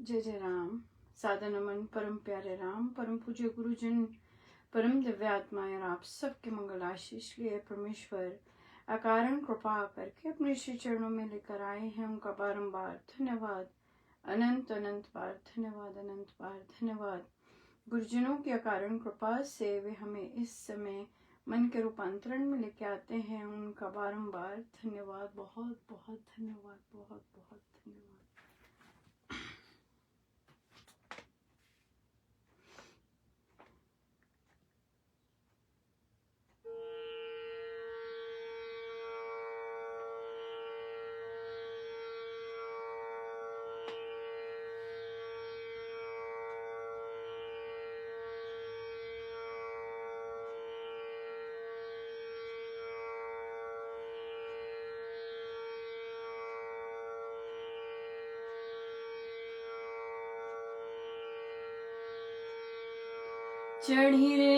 जय जय राम। सादर नमन परम प्यारे राम, परम पूज्य गुरुजन, परम दिव्य आत्माएं और आप सबके मंगल आशीष लिए परमेश्वर अकारण कृपा करके अपने श्री चरणों में लेकर आए हैं। उनका बारंबार धन्यवाद, अनंत अनंत बार धन्यवाद, अनंत बार धन्यवाद। गुरुजनों की अकारण कृपा से वे हमें इस समय मन के रूपांतरण में लेके आते हैं। उनका बारंबार धन्यवाद, बहुत बहुत धन्यवाद, बहुत बहुत धन्यवाद। चढ़ी रे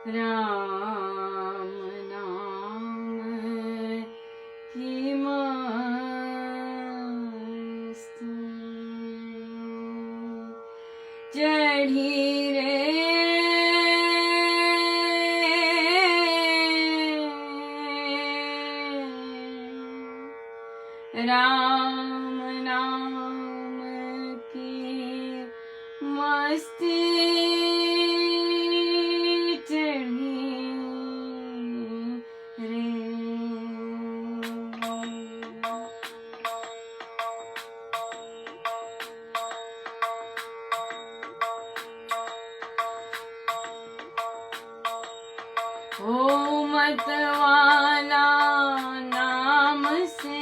राम नाम की मस्ती, चढ़ी रे राम नाम की मस्ती, चढ़ी रे। ओ मतवाला नाम से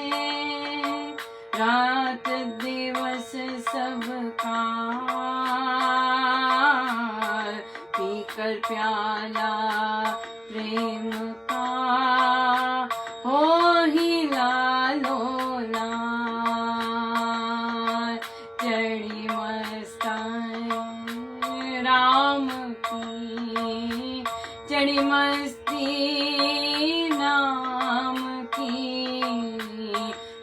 रात दिवस सबका, पीकर प्याला प्रेम का हो ही लालो लाल, चढ़ी मस्ती राम की, चढ़ी मस्ती नाम की,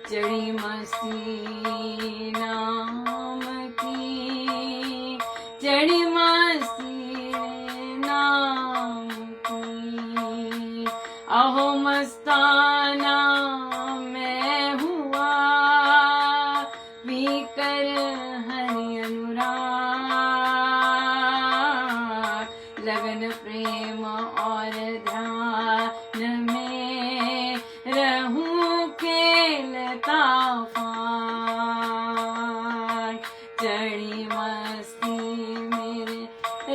चढ़ी मस्ती नाम की, चढ़ी मस्ती नाम की। अहो मस्ताना मैं हुआ, पीकर हरि अनुराग, लगन प्रेम और ध्यान में रहूं खेलता फाग, चढ़ी मस्ती मेरे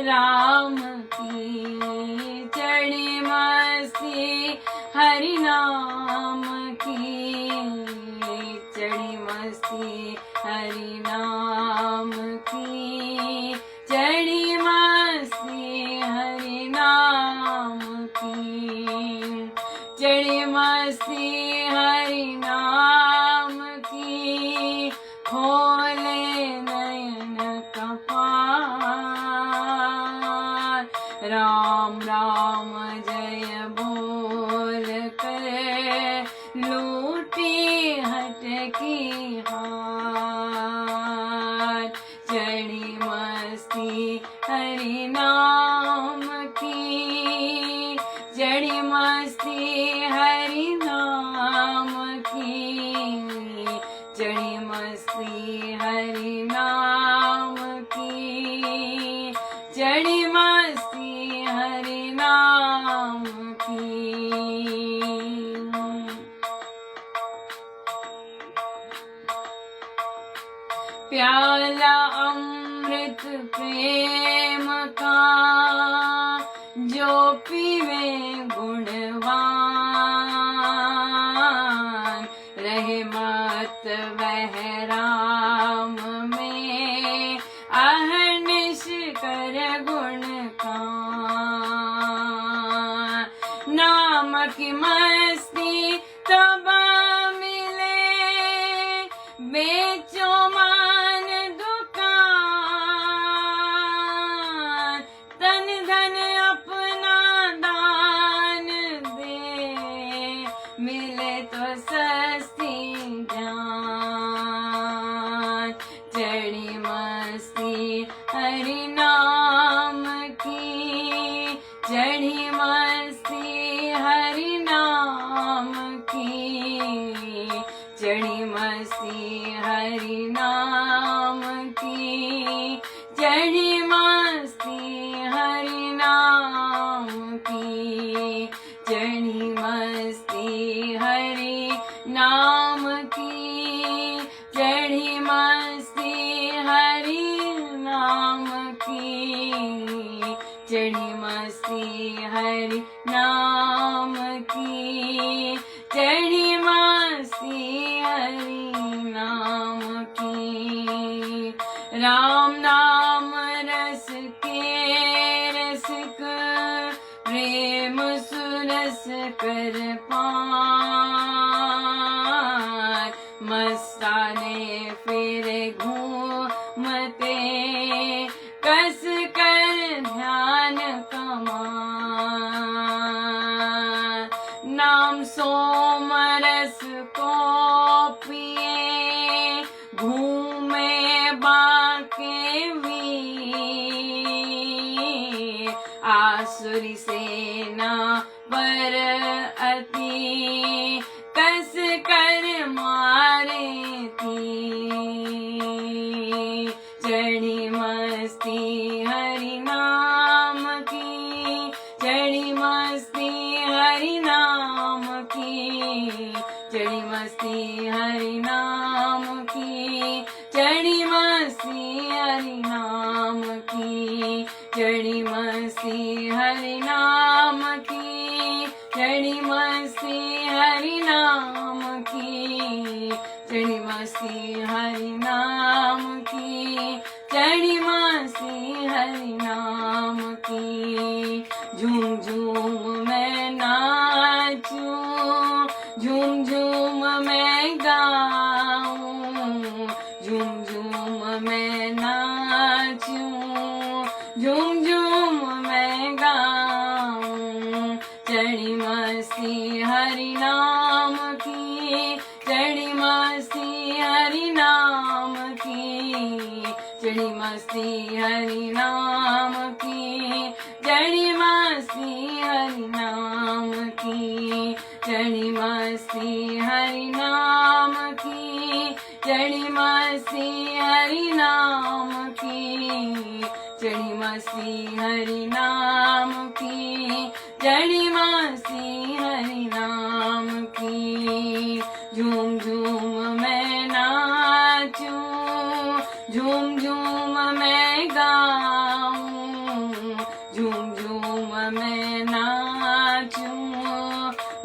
राम की, चढ़ी मस्ती हरि नाम की, चढ़ी मस्ती हरि नाम की, चढ़ी मस्ती हरि नाम की, चढ़ी मस्ती हरि नाम की, खोले नयन कपाल, राम राम जय बोल कर लूटी हटकी हार, चढ़ी मस्ती हरि नाम की, चढ़ी मस्ती हरि नाम की, चढ़ी मस्ती हरि नाम की, चढ़ी मस्ती हरि नाम की। प्याला अमृत प्रेम का जो पीवे गुणवान, रहे मत वह राम में अहर्निश कर गुण का, नाम की मस्ती तब मिले बेचो मान दुकान, तन धन तो सस्ती जान, चढ़ी मस्ती हरि नाम की, चढ़ी मस्ती हरि नाम की, चढ़ी मस्ती हरि नाम की, चढ़ी मस्ती हरि नाम की, चढ़ी मस्ती हरि नाम की, चढ़ी मस्ती हरि नाम की, चढ़ी मस्ती हरि नाम की, चढ़ी मस्ती हरि नाम की। राम नाम रस के रसिक, प्रेम सुरस कर पार, मस्ताने फिर घूमते कस कर ध्यान कमार, नाम सोम रस को पिए घूमे बाके वीर, आसुरी सेना पर अति कस कर मारे तीर, चढ़ी मस्ती हरि नाम की, चढ़ी मस्ती हरि नाम की, चढ़ी मस्ती हरि नाम की, चढ़ी मस्ती हरि नाम की, चढ़ी मस्ती हरि नाम की, चढ़ी मस्ती हरि नाम की, चढ़ी मस्ती हरि नाम की, चढ़ी मस्ती हरि नाम की। झूम झूम मैं नाचूं, झूम झूम मैं गाऊं, झूम झूम मैं नाचूं, झूम झूम मैं गाऊं, चढ़ी मस्ती हरि नाम की, चढ़ी मस्ती हरि नाम की, चढ़ी मस्ती हरि नाम की, चढ़ी मस्ती हरि नाम की, चढ़ी मस्ती हरि नाम की, चढ़ी मस्ती हरि नाम की, चढ़ी मस्ती हरि नाम की, चढ़ी मस्ती हरि नाम की। झूम झूम मैं नाचूं, झूम झूम मैं गाऊं, झूम झूम मैं नाचूं,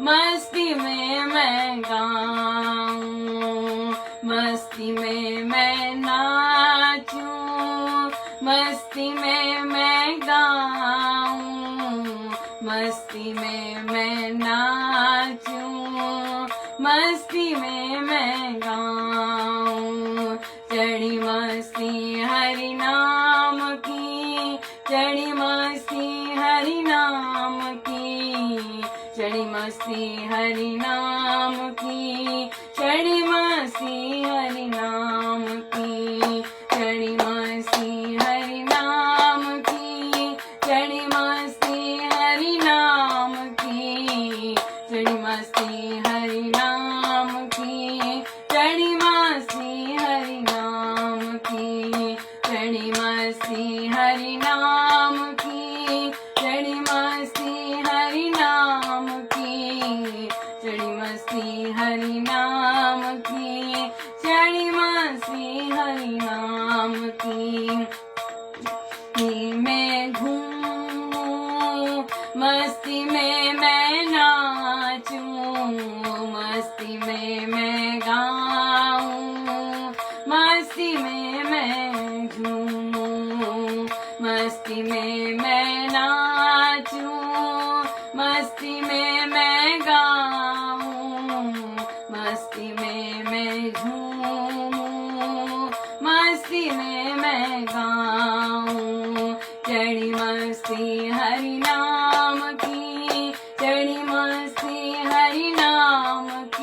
मस्ती में मैं गाऊं, मस्ती में मैं नाचूं, मस्ती में मैं गाऊं, मस्ती में मैं नाचूं, मस्ती में मैं गाऊं, चढ़ी मस्ती हरि नाम की, चढ़ी मस्ती हरि नाम की, चढ़ी मस्ती हरि नाम की, चढ़ी मस्ती हरि नाम की, चढ़ी मस्ती हरि नाम की, चढ़ी मस्ती हरि नाम की, चढ़ी मस्ती हरि नाम की, चढ़ी मस्ती हरि नाम की, चढ़ी मस्ती हरि नाम की, चढ़ी मस्ती हरि नाम की, चढ़ी मस्ती हरि नाम की, चढ़ी मस्ती हरि नाम की। मैं घूमूं, मस्ती में मैं नाचूं, मस्ती में मैं गाऊं, मस्ती में मैं झूमूं, मस्ती में मैं नाचूं, मस्ती में मैं गाऊं, मस्ती में मैं झूमूं, मस्ती में मैं गाऊं, चढ़ी मस्ती हरि नाम की, चढ़ी मस्ती हरि नाम की,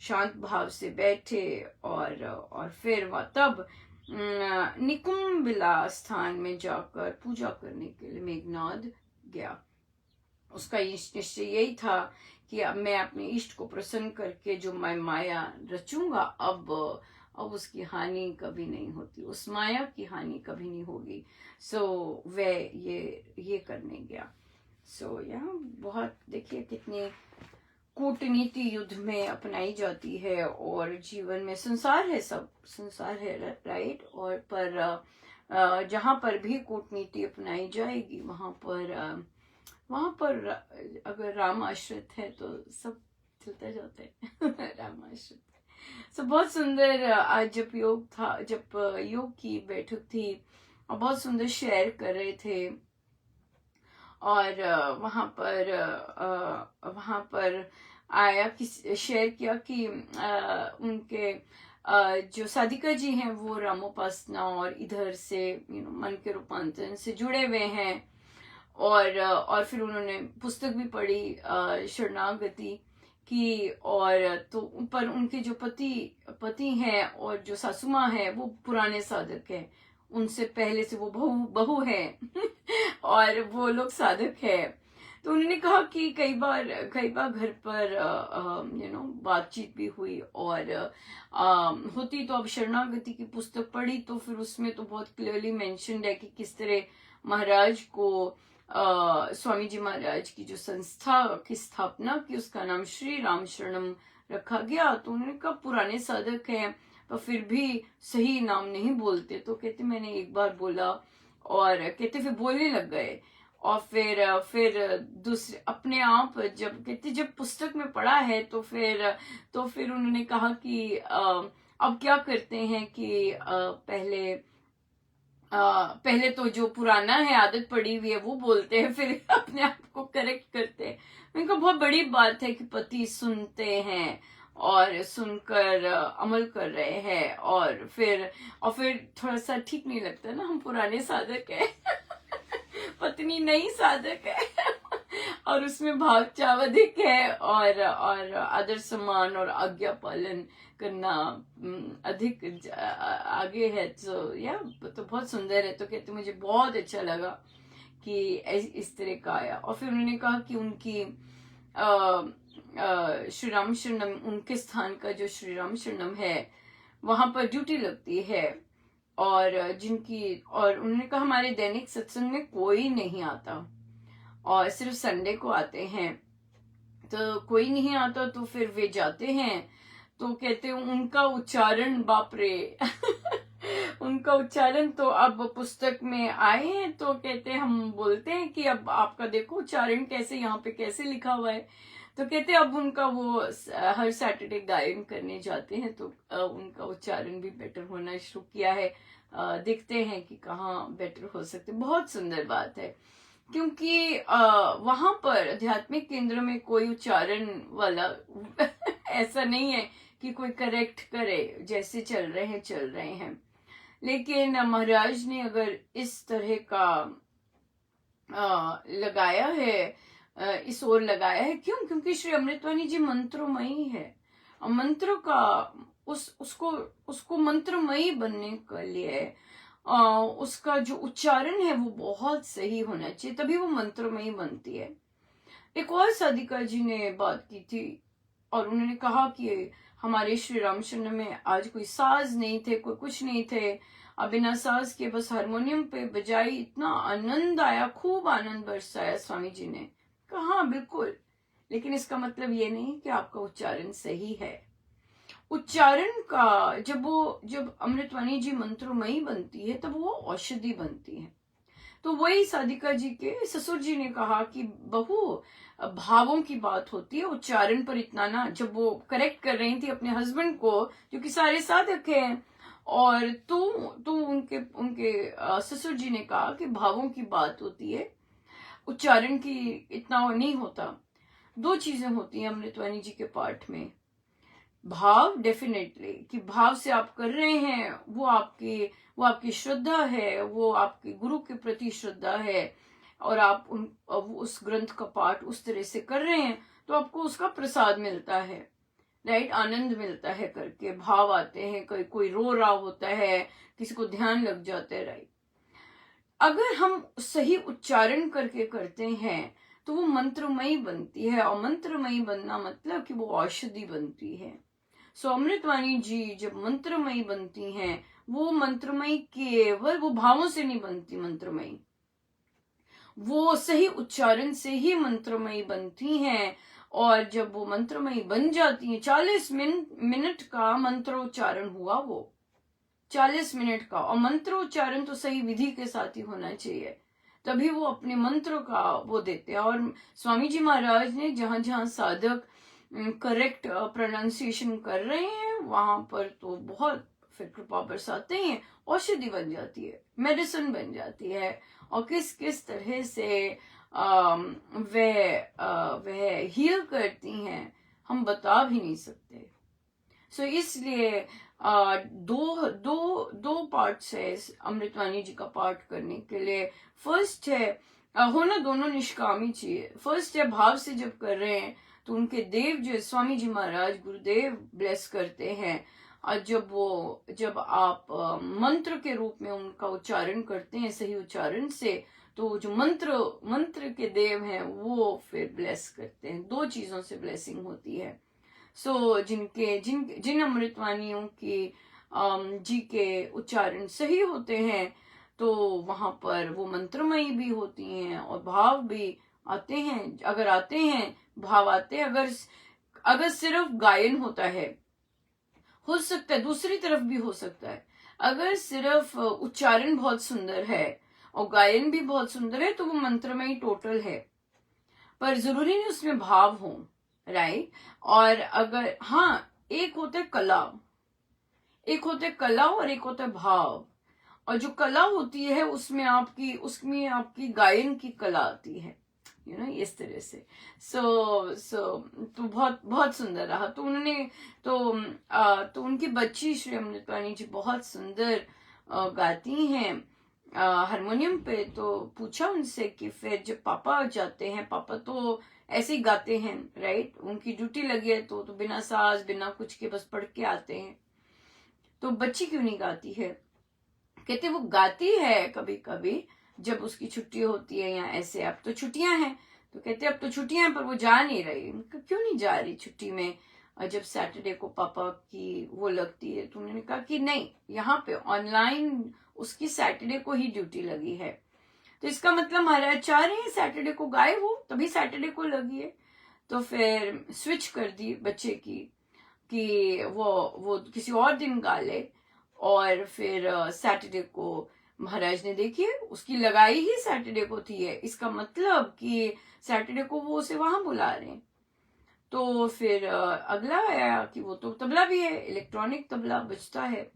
शांत भाव से बैठे और फिर वह तब निकुंबिला स्थान में जाकर पूजा करने के लिए मेघनाद गया। उसका निश्चय यही था कि अब मैं अपने इष्ट को प्रसन्न करके जो मैं माया रचूंगा, अब उसकी हानि कभी नहीं होती, उस माया की हानि कभी नहीं होगी। सो वह ये करने गया। सो यहाँ बहुत देखिए कितनी कूटनीति युद्ध में अपनाई जाती है, और जीवन में संसार है, सब संसार है, राइट। और पर जहाँ पर भी कूटनीति अपनाई जाएगी वहां पर अगर राम आश्रित है तो सब चलते जाते हैं राम आश्रित। सो बहुत सुंदर आज जब योग की बैठक थी और बहुत सुंदर शेयर कर रहे थे, और वहां पर आया कि शेयर किया कि उनके जो साधिका जी हैं वो रामोपासना और इधर से मन के रूपांतरण से जुड़े हुए हैं, और फिर उन्होंने पुस्तक भी पढ़ी शरणागति की, और तो पर उनके जो पति हैं और जो सासू माँ है वो पुराने साधक हैं, उनसे पहले से वो बहू है और वो लोग साधक है। तो उन्होंने कहा कि कई बार घर पर बातचीत भी हुई, और होती तो अब शरणागति की पुस्तक पढ़ी तो फिर उसमें तो बहुत क्लियरली मेंशन्ड है कि किस तरह महाराज को स्वामी जी महाराज की जो संस्था की स्थापना की उसका नाम श्री राम शरणम रखा गया। तो उन्होंने कहा पुराने साधक हैं पर फिर भी सही नाम नहीं बोलते, तो कहते मैंने एक बार बोला, और कहते फिर बोलने लग गए, और फिर दूसरे अपने आप जब पुस्तक में पढ़ा है तो फिर उन्होंने कहा कि अब क्या करते हैं कि पहले तो जो पुराना है आदत पड़ी हुई है वो बोलते हैं, फिर अपने आप को करेक्ट करते हैं। उनको बहुत बड़ी बात है कि पति सुनते हैं और सुनकर अमल कर रहे हैं, और फिर थोड़ा सा ठीक नहीं लगता ना, हम पुराने साधक है पत्नी नई साधक है और उसमें भाव चाव अधिक है, और आदर सम्मान और आज्ञा पालन करना अधिक आगे है। तो बहुत सुंदर है। तो कहते मुझे बहुत अच्छा लगा कि इस तरह का आया। और फिर उन्होंने कहा कि उनकी श्री राम शरणम, उनके स्थान का जो श्री राम शरणम है वहां पर ड्यूटी लगती है, और उन्होंने कहा हमारे दैनिक सत्संग में कोई नहीं आता और सिर्फ संडे को आते हैं, तो कोई नहीं आता तो फिर वे जाते हैं। तो कहते हैं उनका उच्चारण बाप रे उनका उच्चारण तो अब पुस्तक में आए हैं, तो कहते हैं हम बोलते हैं कि अब आपका देखो उच्चारण कैसे यहाँ पे कैसे लिखा हुआ है। तो कहते अब उनका वो हर सैटरडे गायन करने जाते हैं, तो उनका उच्चारण भी बेटर होना शुरू किया है। देखते हैं कि कहाँ बेटर हो सकते। बहुत सुंदर बात है, क्योंकि वहां पर आध्यात्मिक केंद्र में कोई उच्चारण वाला ऐसा नहीं है कि कोई करेक्ट करे, जैसे चल रहे हैं। लेकिन महाराज ने अगर इस तरह का लगाया है, इस ओर लगाया है, क्योंकि श्री अमृतवाणी जी मंत्रमयी है। मंत्र का उसको मंत्रमयी बनने के लिए उसका जो उच्चारण है वो बहुत सही होना चाहिए, तभी वो मंत्रमयी बनती है। एक और साधिका जी ने बात की थी और उन्होंने कहा कि हमारे श्री रामचंद्र में आज कोई साज नहीं थे, कोई कुछ नहीं थे, बिना साज के बस हारमोनियम पे बजाई, इतना आनंद आया, खूब आनंद बरसाया स्वामी जी ने। कहा बिल्कुल, लेकिन इसका मतलब ये नहीं कि आपका उच्चारण सही है। उच्चारण का जब अमृतवाणी जी मंत्रमयी बनती है तब वो औषधि बनती है। तो वही साधिका जी के ससुर जी ने कहा कि बहू भावों की बात होती है, उच्चारण पर इतना ना। जब वो करेक्ट कर रही थी अपने हस्बैंड को जो कि सारे साधक हैं, और तो उनके ससुर जी ने कहा कि भावों की बात होती है, उच्चारण की इतना नहीं होता। दो चीजें होती हैं अमृतवाणी जी के पाठ में, भाव डेफिनेटली कि भाव से आप कर रहे हैं, वो आपकी श्रद्धा है, वो आपके गुरु के प्रति श्रद्धा है, और आप उस ग्रंथ का पाठ उस तरह से कर रहे हैं तो आपको उसका प्रसाद मिलता है। राइट, आनंद मिलता है करके, भाव आते हैं, कोई रो रहा होता है, किसी को ध्यान लग जाता है, राइट। अगर हम सही उच्चारण करके करते हैं तो वो मंत्रमयी बनती है, और मंत्रमयी बनना मतलब कि वो औषधि बनती है। सो अमृतवाणी जी जब मंत्रमयी बनती हैं, वो मंत्रमयी केवल वो भावों से नहीं बनती, मंत्रमयी वो सही उच्चारण से ही मंत्रमयी बनती हैं। और जब वो मंत्रमयी बन जाती हैं, 40 मिनट का मंत्रोच्चारण हुआ, वो 40 मिनट का, और मंत्रोच्चारण तो सही विधि के साथ ही होना चाहिए, तभी वो अपने मंत्र का वो देते हैं। और स्वामी जी महाराज ने जहां जहां साधक करेक्ट प्रोनाउंसिएशन कर रहे हैं वहां पर तो बहुत फिर कृपा बरसाते हैं, औषधि बन जाती है, मेडिसिन बन जाती है। और किस किस तरह से वह हील करती हैं हम बता भी नहीं सकते। सो इसलिए दो दो दो पार्ट्स है इस अमृतवाणी जी का पाठ करने के लिए। फर्स्ट है होना दोनों निष्कामी चाहिए। फर्स्ट है भाव से जब कर रहे हैं तो उनके देव जो स्वामी जी महाराज गुरुदेव ब्लेस करते हैं। और जब आप मंत्र के रूप में उनका उच्चारण करते हैं सही उच्चारण से, तो जो मंत्र के देव हैं वो फिर ब्लेस करते हैं। दो चीजों से ब्लेसिंग होती है। सो जिन अमृतवाणियों की जी के उच्चारण सही होते हैं तो वहां पर वो मंत्रमयी भी होती हैं और भाव भी आते हैं। अगर आते हैं भाव आते हैं, अगर सिर्फ गायन होता है, हो सकता है दूसरी तरफ भी हो सकता है, अगर सिर्फ उच्चारण बहुत सुंदर है और गायन भी बहुत सुंदर है तो वो मंत्रमयी टोटल है, पर जरूरी नहीं उसमें भाव हो, राइट। और अगर हाँ, एक होता है कला, एक होता है कला और एक होता है भाव। और जो कला होती है उसमें आपकी गायन की कला आती है, इस तरह से। सो तो बहुत बहुत सुंदर रहा। तो उन्होंने तो उनकी बच्ची श्री अमृतवाणी जी बहुत सुंदर गाती हैं हारमोनियम पे। तो पूछा उनसे कि फिर जब पापा जाते हैं, पापा तो ऐसे ही गाते हैं, राइट, उनकी ड्यूटी लगी है तो बिना साज बिना कुछ के बस पढ़ के आते हैं, तो बच्ची क्यों नहीं गाती है? कहते वो गाती है कभी कभी जब उसकी छुट्टी होती है या ऐसे। अब तो छुट्टियां हैं, तो कहते अब तो छुट्टियां हैं पर वो जा नहीं रही। क्यों नहीं जा रही छुट्टी में? जब सैटरडे को पापा की वो लगती है, तो उन्होंने कहा कि नहीं, यहाँ पे ऑनलाइन उसकी सैटरडे को ही ड्यूटी लगी है, तो इसका मतलब महाराज चाह रहे हैं सैटरडे को गाए वो, तभी सैटरडे को लगी है। तो फिर स्विच कर दी बच्चे की कि वो किसी और दिन गा ले। और फिर सैटरडे को महाराज ने देखिए उसकी लगाई ही सैटरडे को थी है, इसका मतलब कि सैटरडे को वो उसे वहां बुला रहे हैं। तो फिर अगला आया कि वो तो तबला भी है, इलेक्ट्रॉनिक तबला बजता है,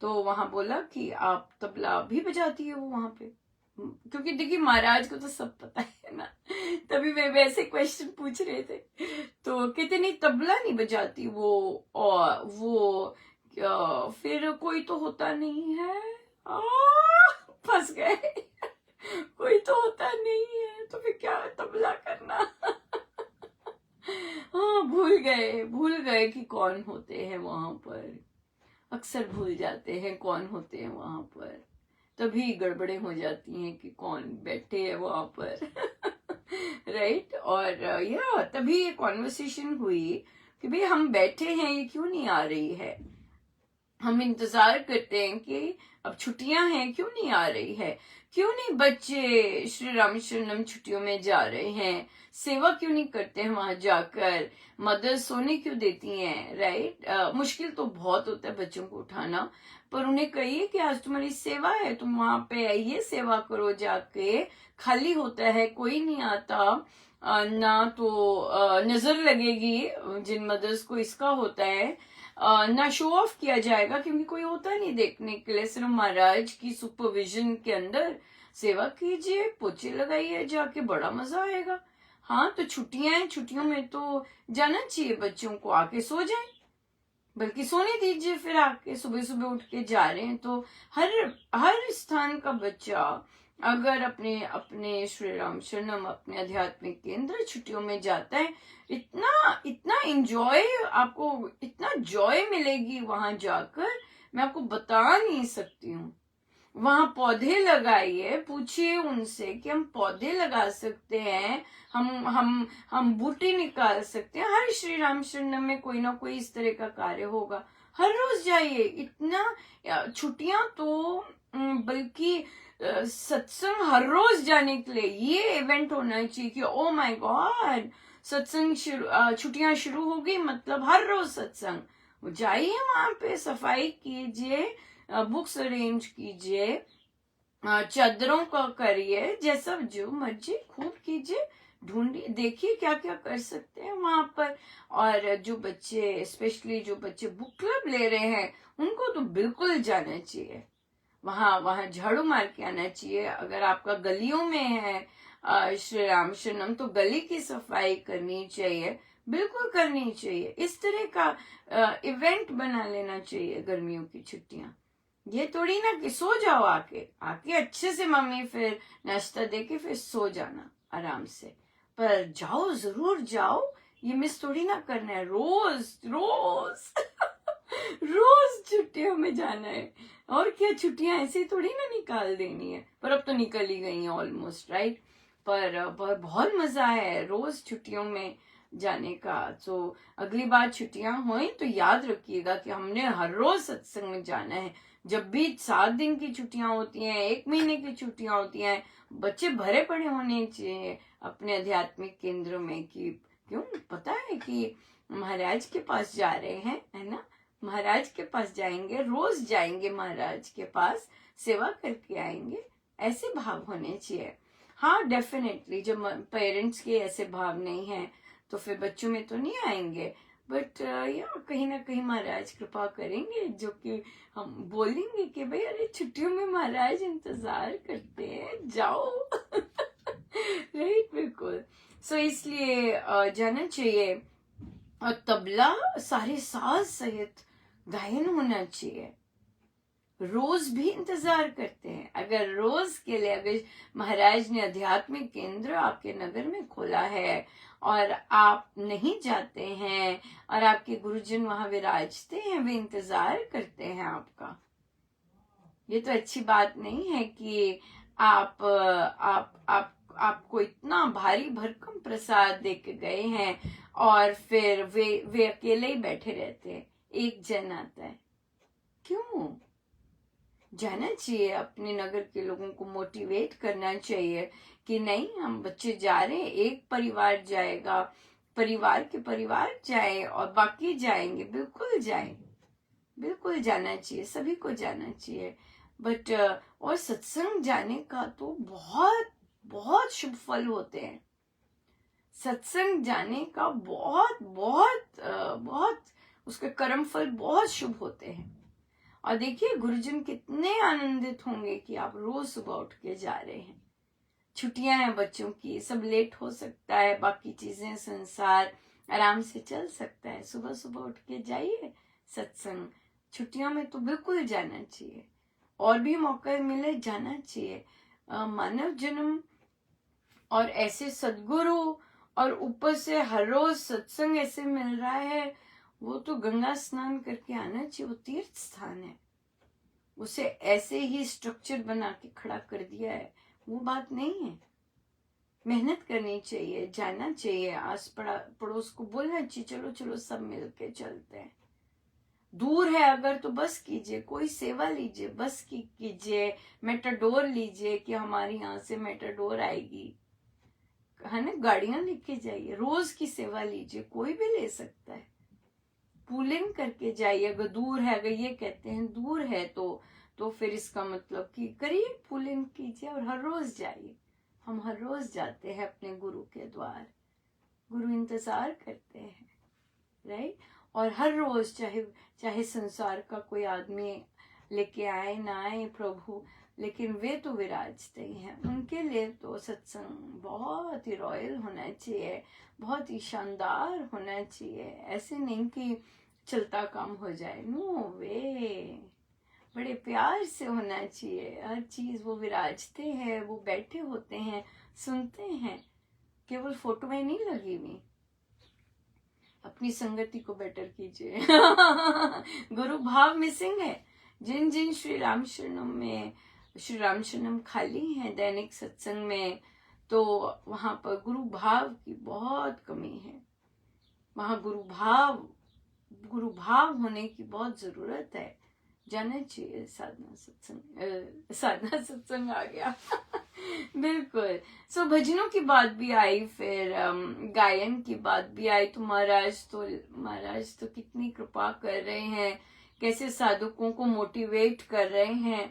तो वहां बोला कि आप तबला भी बजाती है वो वहां पे। क्योंकि देखिए महाराज को तो सब पता है ना, तभी वे वैसे क्वेश्चन पूछ रहे थे। तो कहते नहीं, तबला नहीं बजाती वो, और वो फिर कोई तो होता नहीं है, फंस गए। कोई तो होता नहीं है तो फिर क्या तबला करना। हाँ, भूल गए कि कौन होते हैं वहां पर। अक्सर भूल जाते हैं कौन होते हैं वहां पर, तभी गड़बड़े हो जाती हैं कि कौन बैठे है वहां पर। राइट। और या तभी ये कॉन्वर्सेशन हुई कि भाई हम बैठे हैं, ये क्यों नहीं आ रही है? हम इंतजार करते हैं कि अब छुट्टियां हैं, क्यों नहीं आ रही है? क्यों नहीं बच्चे श्री रामशरणम छुट्टियों में जा रहे हैं? सेवा क्यों नहीं करते हैं वहां जाकर? मदर सोने क्यों देती हैं? राइट। मुश्किल तो बहुत होता है बच्चों को उठाना, पर उन्हें कहिए कि आज तुम्हारी सेवा है, तुम वहां पे आइए, सेवा करो जाके। खाली होता है, कोई नहीं आता, ना तो नजर लगेगी जिन मदर्स को इसका होता है, ना शो ऑफ किया जाएगा क्योंकि कोई होता नहीं देखने के लिए। सिर्फ महाराज की सुपरविजन के अंदर सेवा कीजिए, पोछे लगाइए जाके, बड़ा मजा आएगा। हाँ, तो छुट्टियां हैं, छुट्टियों में तो जाना चाहिए बच्चों को, आके सो जाए, बल्कि सोने दीजिए। फिर आके सुबह सुबह उठ के जा रहे हैं तो हर स्थान का बच्चा अगर अपने अपने श्री राम शरणम अपने आध्यात्मिक केंद्र छुट्टियों में जाता है, इतना इतना एंजॉय, आपको इतना जॉय मिलेगी वहां जाकर, मैं आपको बता नहीं सकती हूँ। वहां पौधे लगाइए, पूछिए उनसे कि हम पौधे लगा सकते हैं, हम बूटी निकाल सकते हैं। हर श्री राम शरणम में कोई ना कोई इस तरह का कार्य होगा। हर रोज जाइए। इतना छुट्टियां तो बल्कि सत्संग हर रोज जाने के लिए ये इवेंट होना चाहिए कि ओ माय गॉड, सत्संग छुट्टियां शुरू हो गई, मतलब हर रोज सत्संग। जाइए वहां पे, सफाई कीजिए, बुक्स अरेंज कीजिए, चादरों का करिए, जैसा जो मर्जी खूब कीजिए, ढूंढिए, देखिए क्या क्या कर सकते हैं वहां पर। और जो बच्चे, स्पेशली जो बच्चे बुक क्लब ले रहे हैं, उनको तो बिल्कुल जाना चाहिए। वहां वहां झाड़ू मार के आना चाहिए। अगर आपका गलियों में है श्री राम शरणम, तो गली की सफाई करनी चाहिए, बिल्कुल करनी चाहिए। इस तरह का इवेंट बना लेना चाहिए गर्मियों की छुट्टियां। ये थोड़ी ना कि सो जाओ आके आके अच्छे से मम्मी फिर नाश्ता दे के फिर सो जाना आराम से। पर जाओ, जरूर जाओ। ये मिस थोड़ी ना करना है, रोज रोज रोज छुट्टियों में जाना है। और क्या, छुट्टियां ऐसे थोड़ी ना निकाल देनी है। पर अब तो निकल ही गई हैं ऑलमोस्ट, राइट। पर बहुत मजा है रोज छुट्टियों में जाने का। तो अगली बार छुट्टियां हों तो याद रखिएगा कि हमने हर रोज सत्संग में जाना है। जब भी 7 दिन की छुट्टियां होती हैं, 1 महीने की छुट्टियां होती हैं, बच्चे भरे पड़े होने चाहिए अपने आध्यात्मिक केंद्र में। कि क्यों, पता है कि महाराज के पास जा रहे हैं, है ना, महाराज के पास जाएंगे, रोज जाएंगे महाराज के पास, सेवा करके आएंगे। ऐसे भाव होने चाहिए। हाँ डेफिनेटली, जब पेरेंट्स के ऐसे भाव नहीं है तो फिर बच्चों में तो नहीं आएंगे। बट या कहीं ना कहीं महाराज कृपा करेंगे, जो कि हम बोलेंगे कि भाई अरे छुट्टियों में महाराज इंतजार करते हैं, जाओ राइट, बिल्कुल। सो इसलिए जाना चाहिए। और तबला सारे साज सहित गायन होना चाहिए। रोज भी इंतजार करते हैं। अगर रोज के लिए, अगर महाराज ने आध्यात्मिक केंद्र आपके नगर में खोला है और आप नहीं जाते हैं और आपके गुरुजन वहां विराजते हैं, वे इंतजार करते हैं आपका। ये तो अच्छी बात नहीं है कि आप आपको इतना भारी भरकम प्रसाद दे के गए हैं और फिर वे अकेले ही बैठे रहते हैं, एक जन आता है। क्यों जाना चाहिए? अपने नगर के लोगों को मोटिवेट करना चाहिए कि नहीं, हम बच्चे जा रहे हैं, एक परिवार जाएगा, परिवार के परिवार जाए और बाकी जाएंगे, बिल्कुल जाए, बिल्कुल जाना चाहिए, सभी को जाना चाहिए। बट और सत्संग जाने का तो बहुत बहुत शुभ फल होते हैं। सत्संग जाने का बहुत बहुत बहुत उसके कर्म फल बहुत शुभ होते हैं। और देखिए गुरुजन कितने आनंदित होंगे कि आप रोज सुबह उठ के जा रहे हैं। छुट्टियां हैं बच्चों की, सब लेट हो सकता है, बाकी चीजें, संसार आराम से चल सकता है, सुबह सुबह उठ के जाइए सत्संग। छुट्टियों में तो बिल्कुल जाना चाहिए, और भी मौका मिले जाना चाहिए। मानव जन्म और ऐसे सदगुरु, और ऊपर से हर रोज सत्संग ऐसे मिल रहा है, वो तो गंगा स्नान करके आना चाहिए। वो तीर्थ स्थान है, उसे ऐसे ही स्ट्रक्चर बना के खड़ा कर दिया है, वो बात नहीं है। मेहनत करनी चाहिए, जाना चाहिए, आस पड़ोस को बोलना चाहिए, चलो चलो सब मिलके चलते हैं। दूर है अगर तो बस कीजिए, कोई सेवा लीजिए, बस की कीजिए, मेटाडोर लीजिए कि हमारी यहाँ से मेटाडोर आएगी, है ना, गाड़ियां लेके जाइए, रोज की सेवा लीजिए, कोई भी ले सकता है। पुलिंग करके जाइए। अगर दूर है, अगर ये कहते हैं दूर है तो फिर इसका मतलब कि करिए, पुलिंग कीजिए और हर रोज जाइए। हम हर रोज जाते हैं अपने गुरु के द्वार, गुरु इंतजार करते हैं, राइट। और हर रोज चाहे चाहे संसार का कोई आदमी लेके आए ना आए प्रभु, लेकिन वे तो विराजते ही हैं। उनके लिए तो सत्संग बहुत ही रॉयल होना चाहिए, बहुत ही शानदार होना चाहिए। ऐसे नहीं कि चलता काम हो जाए, नो वे। बड़े प्यार से होना चाहिए हर चीज। वो विराजते हैं, वो बैठे होते हैं, सुनते हैं, केवल फोटो में नहीं लगी हुई। अपनी संगति को बेटर कीजिए। गुरु भाव मिसिंग है। जिन जिन श्री राम शरणम में, श्री राम शरणम खाली है दैनिक सत्संग में, तो वहां पर गुरु भाव की बहुत कमी है। वहां गुरु भाव होने की बहुत जरूरत है। जाना चाहिए साधना सत्संग। साधना सत्संग आ गया। बिल्कुल। सो भजनों की बात भी आई, फिर गायन की बात भी आई। तो महाराज तो कितनी कृपा कर रहे हैं, कैसे साधकों को मोटिवेट कर रहे हैं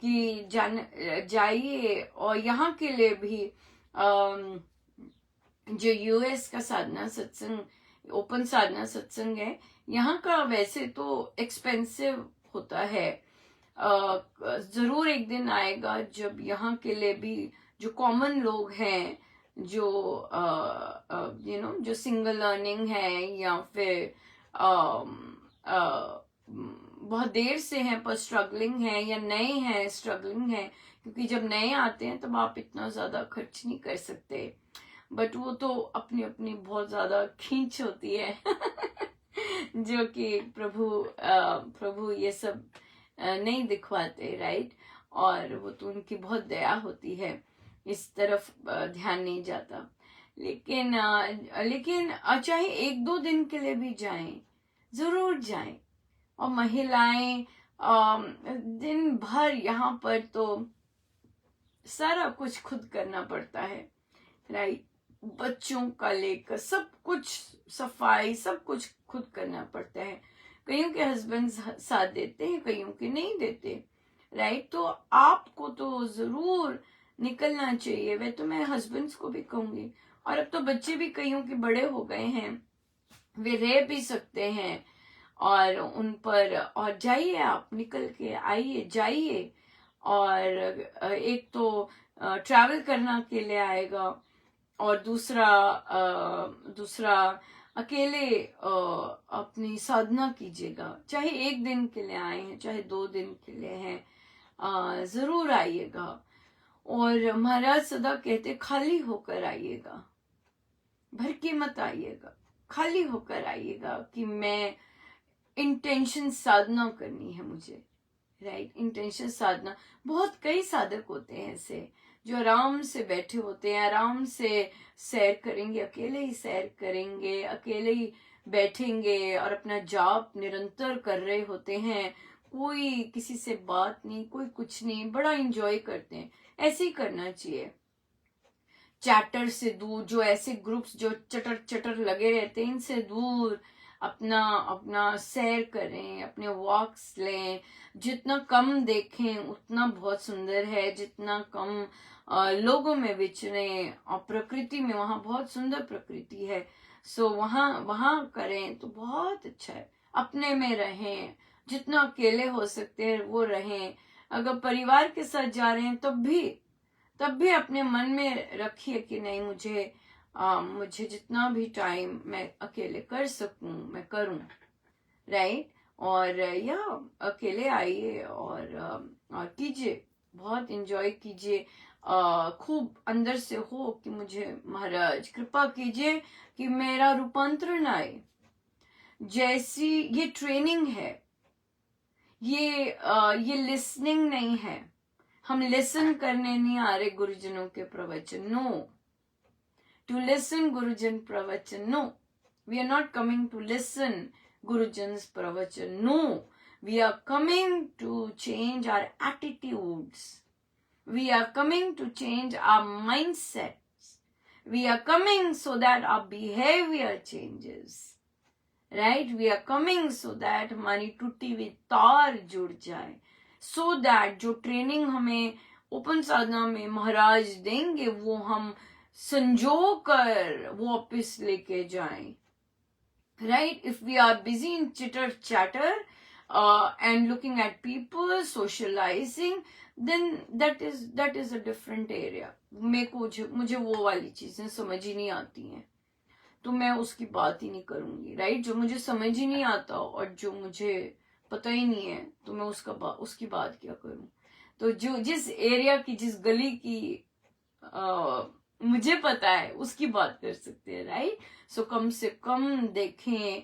कि जाइए। और यहाँ के लिए भी जो यूएस का साधना सत्संग, ओपन साधना सत्संग है, यहाँ का वैसे तो एक्सपेंसिव होता है। जरूर एक दिन आएगा जब यहाँ के लिए भी जो कॉमन लोग हैं, जो जो सिंगल अर्निंग है, या फिर बहुत देर से हैं पर स्ट्रगलिंग है, या नए हैं स्ट्रगलिंग है, क्योंकि जब नए आते हैं तब आप इतना ज्यादा खर्च नहीं कर सकते। बट वो तो अपनी अपनी बहुत ज्यादा खींच होती है। जो कि प्रभु ये सब नहीं दिखवाते, राइट। और वो तो उनकी बहुत दया होती है, इस तरफ ध्यान नहीं जाता। लेकिन चाहे एक दो दिन के लिए भी जाएं, जरूर जाएं। और महिलाएं दिन भर यहाँ पर तो सारा कुछ खुद करना पड़ता है, राइट। बच्चों का लेकर सब कुछ, सफाई सब कुछ खुद करना पड़ता है। कईयों के हस्बैंड साथ देते हैं, कईयों के नहीं देते, राइट। तो आपको तो जरूर निकलना चाहिए। वह तो मैं हस्बैंड्स को भी कहूंगी। और अब तो बच्चे भी कईयों के बड़े हो गए हैं, वे रह भी सकते हैं और उन पर, और जाइए, आप निकल के आइए, जाइए। और एक तो ट्रैवल करना के लिए आएगा, और दूसरा अकेले अपनी साधना कीजिएगा। चाहे एक दिन के लिए आए हैं, चाहे 2 दिन के लिए हैं, जरूर आइएगा। और महाराज सदा कहते खाली होकर आइएगा, भर के मत आइएगा, खाली होकर आइएगा कि मैं इंटेंशन साधना करनी है मुझे, राइट। इंटेंशन साधना, बहुत कई साधक होते हैं ऐसे जो आराम से बैठे होते हैं, आराम से सैर करेंगे, अकेले ही सैर करेंगे, अकेले ही बैठेंगे और अपना जाप निरंतर कर रहे होते हैं। कोई किसी से बात नहीं, कोई कुछ नहीं, बड़ा एंजॉय करते हैं। ऐसे ही करना चाहिए। चैटर से दूर, जो ऐसे ग्रुप्स जो चटर चटर लगे रहते हैं, इनसे दूर अपना अपना सैर करें, अपने वॉक्स लें। जितना कम देखें उतना बहुत सुंदर है, जितना कम लोगों में विचरें, और प्रकृति में, वहां बहुत सुंदर प्रकृति है। सो वहां वहां करें तो बहुत अच्छा है। अपने में रहें, जितना अकेले हो सकते हैं वो रहें। अगर परिवार के साथ जा रहे हैं तब भी अपने मन में रखिए कि नहीं, मुझे जितना भी टाइम मैं अकेले कर सकूं मैं करूं, राइट। और या अकेले आइए और कीजिए, बहुत एंजॉय कीजिए। खूब अंदर से हो कि मुझे महाराज कृपा कीजिए कि मेरा रूपांतरण आए। जैसी ये ट्रेनिंग है, ये लिसनिंग नहीं है। हम लिसन करने नहीं आ रहे गुरुजनों के प्रवचन, नो। टू लिसन गुरुजन प्रवचन, no. We are not coming to listen Gurujan's pravachan. No, we are coming to change our attitudes. We are coming to change our mindsets. We are coming so that our behavior changes. Right? We are coming so that हमारी टूटी हुई तार जुड़ जाए. So that जो training हमें open साधना में महाराज देंगे वो हम संजो कर वापस लेके जाएं. Right? If we are busy in chitter chatter and looking at people, socializing, then that is a different area. मुझे वो वाली चीजें समझ ही नहीं आती हैं, तो मैं उसकी बात ही नहीं करूंगी, राइट। जो मुझे समझ ही नहीं आता और जो मुझे पता ही नहीं है, तो मैं उसकी बात क्या करूं। तो जो जिस एरिया की, जिस गली की मुझे पता है, उसकी बात कर सकते हैं, राइट। सो कम से कम देखें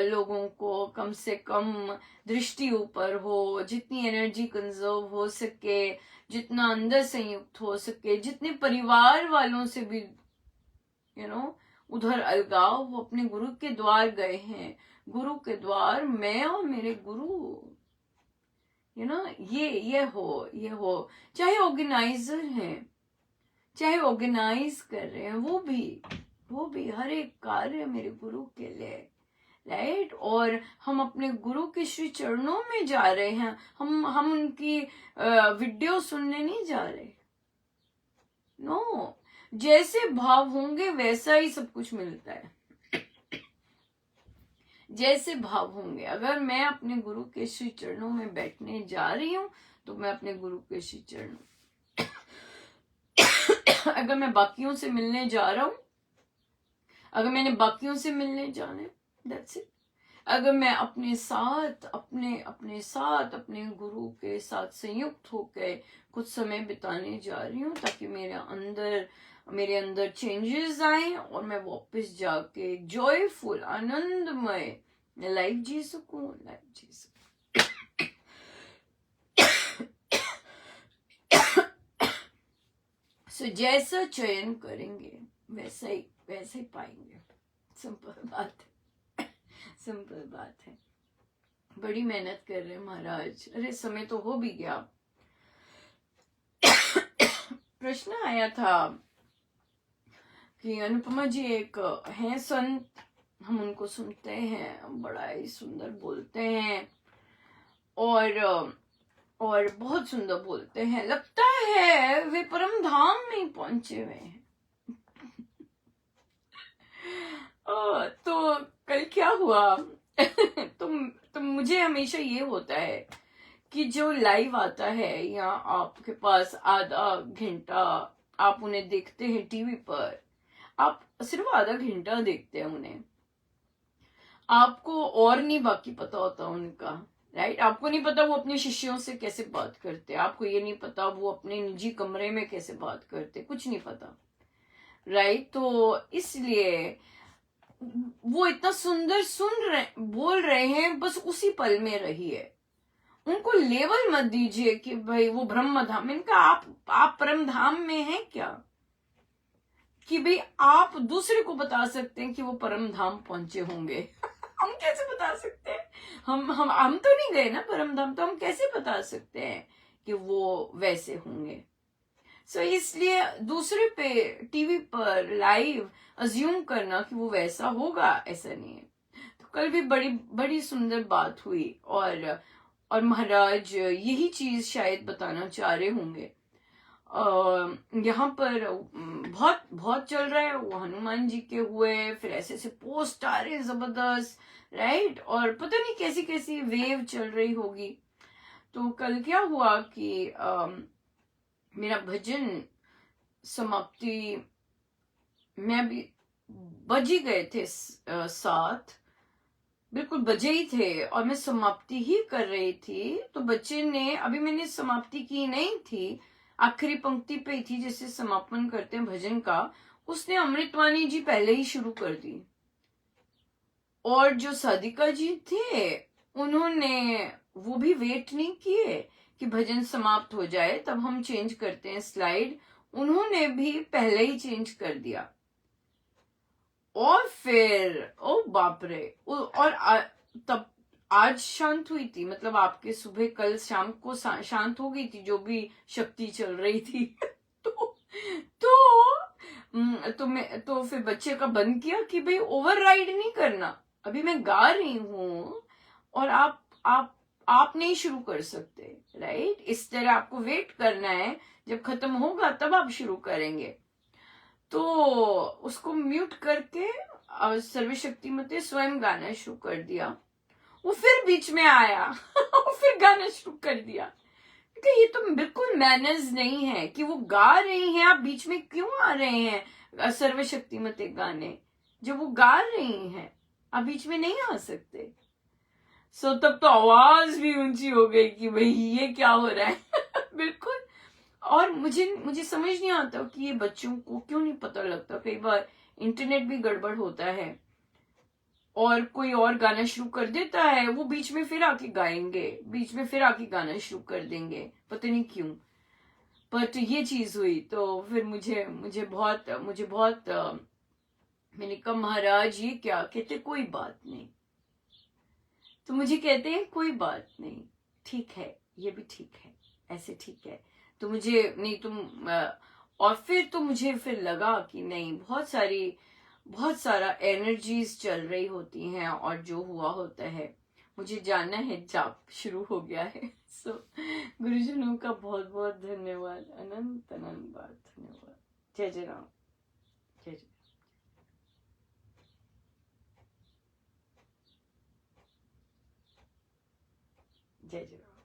लोगों को, कम से कम दृष्टि ऊपर हो, जितनी एनर्जी कंजर्व हो सके, जितना अंदर संयुक्त हो सके, जितने परिवार वालों से भी उधर अलगाव, वो अपने गुरु के द्वार गए हैं। गुरु के द्वार, मैं और मेरे गुरु, ये हो। चाहे ऑर्गेनाइजर हैं, चाहे ऑर्गेनाइज कर रहे हैं, वो भी हर एक कार्य मेरे गुरु के लिए, राइट। और हम अपने गुरु के श्री चरणों में जा रहे हैं, हम उनकी वीडियो सुनने नहीं जा रहे। नो, जैसे भाव होंगे वैसा ही सब कुछ मिलता है। जैसे भाव होंगे, अगर मैं अपने गुरु के श्री चरणों में बैठने जा रही हूं, तो मैं अपने गुरु के श्री चरणों अगर मैं बाकियों से मिलने जा रहा हूं, अगर मैंने बाकियों से मिलने जाना है, दैट्स इट। अगर मैं अपने साथ अपने गुरु के साथ संयुक्त होकर कुछ समय बिताने जा रही हूँ, ताकि मेरे अंदर चेंजेस आए और मैं वापस जाके जॉयफुल, आनंदमय लाइफ जी सकूं। सो जैसा चयन करेंगे वैसा ही पाएंगे। सिंपल बात है। बड़ी मेहनत कर रहे हैं महाराज। अरे समय तो हो भी गया। प्रश्न आया था कि अनुपमा जी एक हैं संत, हम उनको सुनते हैं, बड़ा ही सुंदर बोलते हैं और बहुत सुंदर बोलते हैं, लगता है वे परम धाम में पहुंचे हुए हैं। तो कल क्या हुआ तो मुझे हमेशा ये होता है कि जो लाइव आता है या आपके पास आधा घंटा आप उन्हें देखते हैं टीवी पर, आप सिर्फ आधा घंटा देखते हैं उन्हें, आपको और नहीं बाकी पता होता उनका, राइट। आपको नहीं पता वो अपने शिष्यों से कैसे बात करते, आपको ये नहीं पता वो अपने निजी कमरे में कैसे बात करते, कुछ नहीं पता, राइट। तो इसलिए वो इतना सुंदर बोल रहे हैं, बस उसी पल में रहिए। उनको लेवल मत दीजिए कि भाई वो ब्रह्म धाम, इनका आप परम धाम में हैं क्या, कि भाई आप दूसरे को बता सकते हैं कि वो परम धाम पहुंचे होंगे। हम कैसे बता सकते हैं? हम तो नहीं गए ना परम धाम, तो हम कैसे बता सकते हैं कि वो वैसे होंगे। सो इसलिए दूसरे पे टीवी पर लाइव अज्यूम करना कि वो वैसा होगा, ऐसा नहीं है। तो कल भी बड़ी सुंदर बात हुई और महाराज यही चीज शायद बताना चाह रहे होंगे। यहाँ पर बहुत चल रहा है, वो हनुमान जी के हुए, फिर ऐसे पोस्ट आ रहे हैं जबरदस्त, राइट। और पता नहीं कैसी कैसी वेव चल रही होगी। तो कल क्या हुआ कि मेरा भजन समाप्ति में अभी बज ही गए थे 7, बिल्कुल बजे ही थे, और मैं समाप्ति ही कर रही थी। तो बच्चे ने, अभी मैंने समाप्ति की नहीं थी, आखिरी पंक्ति पे थी जैसे समापन करते हैं भजन का, उसने अमृतवाणी जी पहले ही शुरू कर दी। और जो साधिका जी थे उन्होंने वो भी वेट नहीं किए कि भजन समाप्त हो जाए तब हम चेंज करते हैं स्लाइड, उन्होंने भी पहले ही चेंज कर दिया। और फिर ओ बाप रे, और तब आज शांत हुई थी, मतलब आपके सुबह कल शाम को शांत हो गई थी जो भी शक्ति चल रही थी। तो फिर बच्चे का बंद किया कि भाई ओवरराइड नहीं करना, अभी मैं गा रही हूं और आप नहीं शुरू कर सकते, राइट। इस तरह आपको वेट करना है, जब खत्म होगा तब आप शुरू करेंगे। तो उसको म्यूट करके सर्वशक्तिमती स्वयं गाना शुरू कर दिया। वो फिर बीच में आया और फिर गाना शुरू कर दिया। क्योंकि ये तो बिल्कुल मैनर्स नहीं है कि वो गा रही हैं, आप बीच में क्यों आ रहे हैं सर्वशक्तिमती गाने, जब वो गा रही हैं आप बीच में नहीं आ सकते। सो तब तो आवाज भी ऊंची हो गई कि भाई ये क्या हो रहा है। बिल्कुल। और मुझे मुझे समझ नहीं आता कि ये बच्चों को क्यों नहीं पता लगता। कई बार इंटरनेट भी गड़बड़ होता है और कोई और गाना शुरू कर देता है, वो बीच में फिर आके गाएंगे, बीच में फिर आके गाना शुरू कर देंगे, पता नहीं क्यों। बट ये चीज हुई तो फिर मुझे मुझे बहुत मैंने कहा महाराज ये क्या। कहते कोई बात नहीं। तो मुझे कहते हैं कोई बात नहीं, ठीक है, ये भी ठीक है, ऐसे ठीक है। तो मुझे नहीं तुम और फिर तो मुझे फिर लगा कि नहीं, बहुत सारा एनर्जीज चल रही होती हैं और जो हुआ होता है मुझे जानना है। जाप शुरू हो गया है। सो गुरुजनों का बहुत बहुत धन्यवाद, अनंत अनंत बार धन्यवाद। जय जय राम। जय जय। जय जय राम।